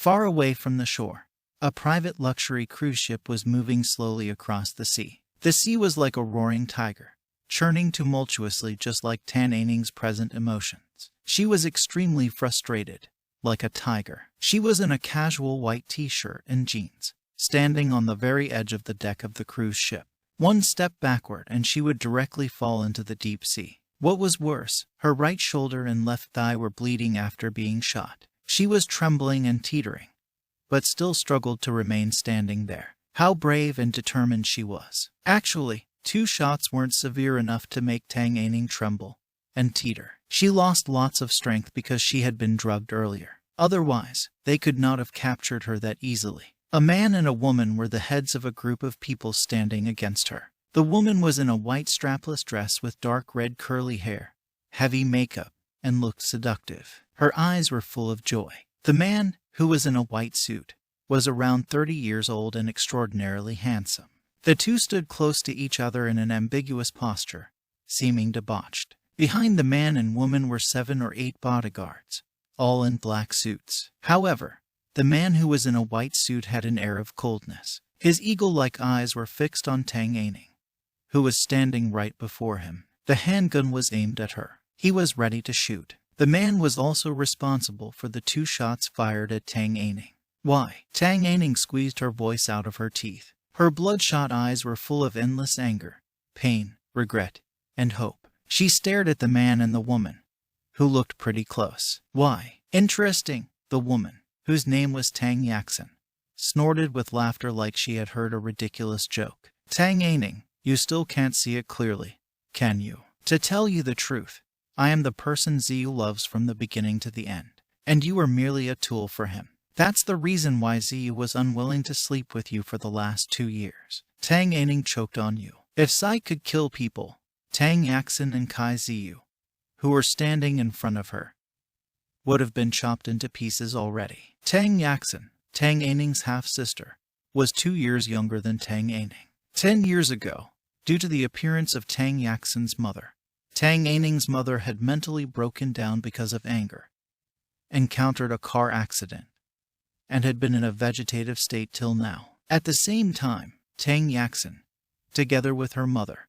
Far away from the shore, a private luxury cruise ship was moving slowly across the sea. The sea was like a roaring tiger, churning tumultuously just like Tan Aining's present emotions. She was extremely frustrated, like a tiger. She was in a casual white t-shirt and jeans, standing on the very edge of the deck of the cruise ship. One step backward and she would directly fall into the deep sea. What was worse, her right shoulder and left thigh were bleeding after being shot. She was trembling and teetering, but still struggled to remain standing there. How brave and determined she was. Actually, 2 shots weren't severe enough to make Tang Aining tremble and teeter. She lost lots of strength because she had been drugged earlier. Otherwise, they could not have captured her that easily. A man and a woman were the heads of a group of people standing against her. The woman was in a white strapless dress with dark red curly hair, heavy makeup, and looked seductive. Her eyes were full of joy. The man, who was in a white suit, was around 30 years old and extraordinarily handsome. The two stood close to each other in an ambiguous posture, seeming debauched. Behind the man and woman were 7 or 8 bodyguards, all in black suits. However, the man who was in a white suit had an air of coldness. His eagle-like eyes were fixed on Tang Aining, who was standing right before him. The handgun was aimed at her. He was ready to shoot. The man was also responsible for the 2 shots fired at Tang Aining. Why? Tang Aining squeezed her voice out of her teeth. Her bloodshot eyes were full of endless anger, pain, regret, and hope. She stared at the man and the woman, who looked pretty close. Why? Interesting. The woman, whose name was Tang Yaxin, snorted with laughter like she had heard a ridiculous joke. Tang Aining, you still can't see it clearly, can you? To tell you the truth, I am the person Ziyu loves from the beginning to the end, and you are merely a tool for him. That's the reason why Ziyu was unwilling to sleep with you for the last 2 years. Tang Aining choked on you. If Sai could kill people, Tang Yaxin and Kai Ziyu, who were standing in front of her, would have been chopped into pieces already. Tang Yaxin, Tang Aining's half-sister, was 2 years younger than Tang Aining. 10 years ago, due to the appearance of Tang Yaxin's mother, Tang Aining's mother had mentally broken down because of anger, encountered a car accident, and had been in a vegetative state till now. At the same time, Tang Yaxin, together with her mother,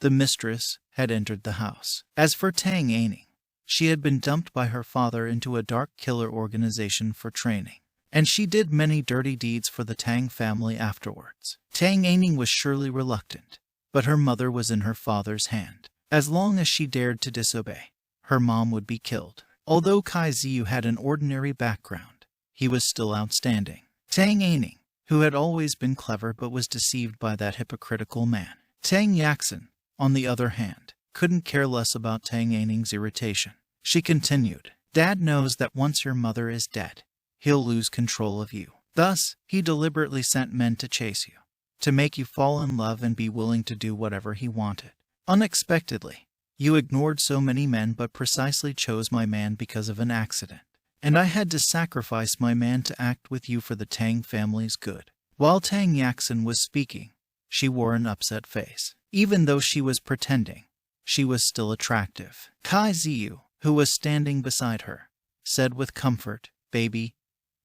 the mistress, had entered the house. As for Tang Aining, she had been dumped by her father into a dark killer organization for training, and she did many dirty deeds for the Tang family afterwards. Tang Aining was surely reluctant, but her mother was in her father's hand. As long as she dared to disobey, her mom would be killed. Although Kai Ziyu had an ordinary background, he was still outstanding. Tang Aining, who had always been clever but was deceived by that hypocritical man. Tang Yaxin, on the other hand, couldn't care less about Tang Aining's irritation. She continued, Dad knows that once your mother is dead, he'll lose control of you. Thus, he deliberately sent men to chase you, to make you fall in love and be willing to do whatever he wanted. Unexpectedly, you ignored so many men but precisely chose my man because of an accident. And I had to sacrifice my man to act with you for the Tang family's good. While Tang Yaxin was speaking, she wore an upset face. Even though she was pretending, she was still attractive. Kai Ziyu, who was standing beside her, said with comfort, Baby,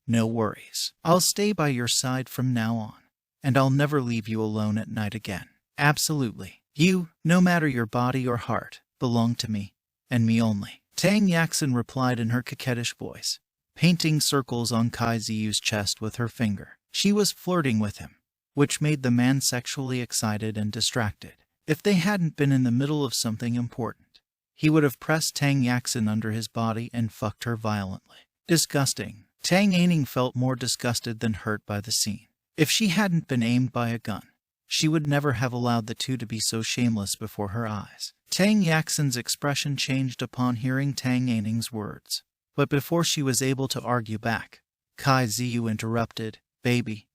no worries. I'll stay by your side from now on, and I'll never leave you alone at night again. Absolutely. You, no matter your body or heart, belong to me, and me only. Tang Yaxin replied in her coquettish voice, painting circles on Kai Ziyu's chest with her finger. She was flirting with him, which made the man sexually excited and distracted. If they hadn't been in the middle of something important, he would have pressed Tang Yaxin under his body and fucked her violently. Disgusting. Tang Aining felt more disgusted than hurt by the scene. If she hadn't been aimed by a gun, she would never have allowed the two to be so shameless before her eyes. Tang Yaxin's expression changed upon hearing Tang Aining's words. But before she was able to argue back, Kai Ziyu interrupted, Baby,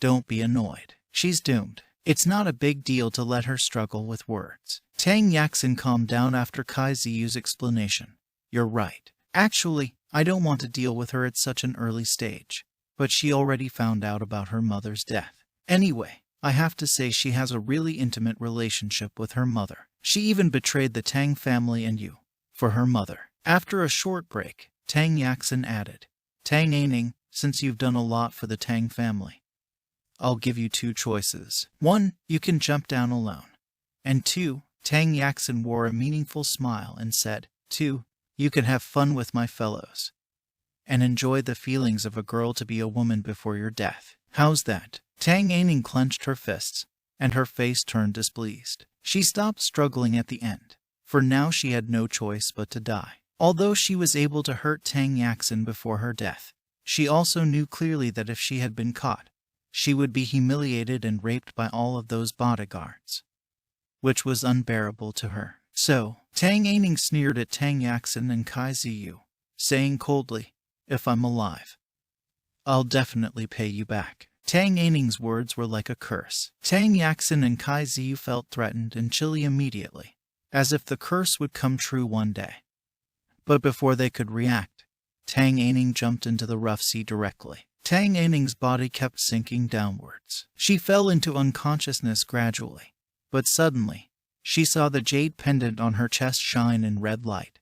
don't be annoyed. She's doomed. It's not a big deal to let her struggle with words. Tang Yaxin calmed down after Kai Ziyu's explanation. You're right. Actually, I don't want to deal with her at such an early stage, but she already found out about her mother's death. Anyway, I have to say she has a really intimate relationship with her mother. She even betrayed the Tang family and you, for her mother. After a short break, Tang Yaxin added, Tang Aining, since you've done a lot for the Tang family, I'll give you two choices. 1. You can jump down alone. And 2. Tang Yaxin wore a meaningful smile and said, 2. You can have fun with my fellows and enjoy the feelings of a girl to be a woman before your death. How's that? Tang Aining clenched her fists, and her face turned displeased. She stopped struggling at the end, for now she had no choice but to die. Although she was able to hurt Tang Yaxin before her death, she also knew clearly that if she had been caught, she would be humiliated and raped by all of those bodyguards, which was unbearable to her. So, Tang Aining sneered at Tang Yaxin and Kai Ziyu, saying coldly, "If I'm alive, I'll definitely pay you back." Tang Aining's words were like a curse. Tang Yaxin and Kai Ziyu felt threatened and chilly immediately, as if the curse would come true one day. But before they could react, Tang Aining jumped into the rough sea directly. Tang Aining's body kept sinking downwards. She fell into unconsciousness gradually, but suddenly, she saw the jade pendant on her chest shine in red light,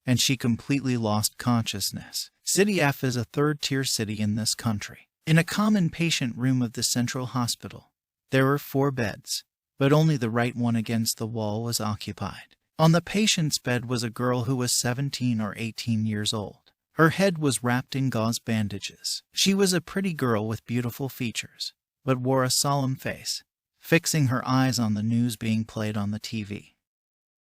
and she completely lost consciousness. City F is a third-tier city in this country. In a common patient room of the central hospital, there were 4 beds, but only the right one against the wall was occupied. On the patient's bed was a girl who was 17 or 18 years old. Her head was wrapped in gauze bandages. She was a pretty girl with beautiful features, but wore a solemn face, fixing her eyes on the news being played on the TV.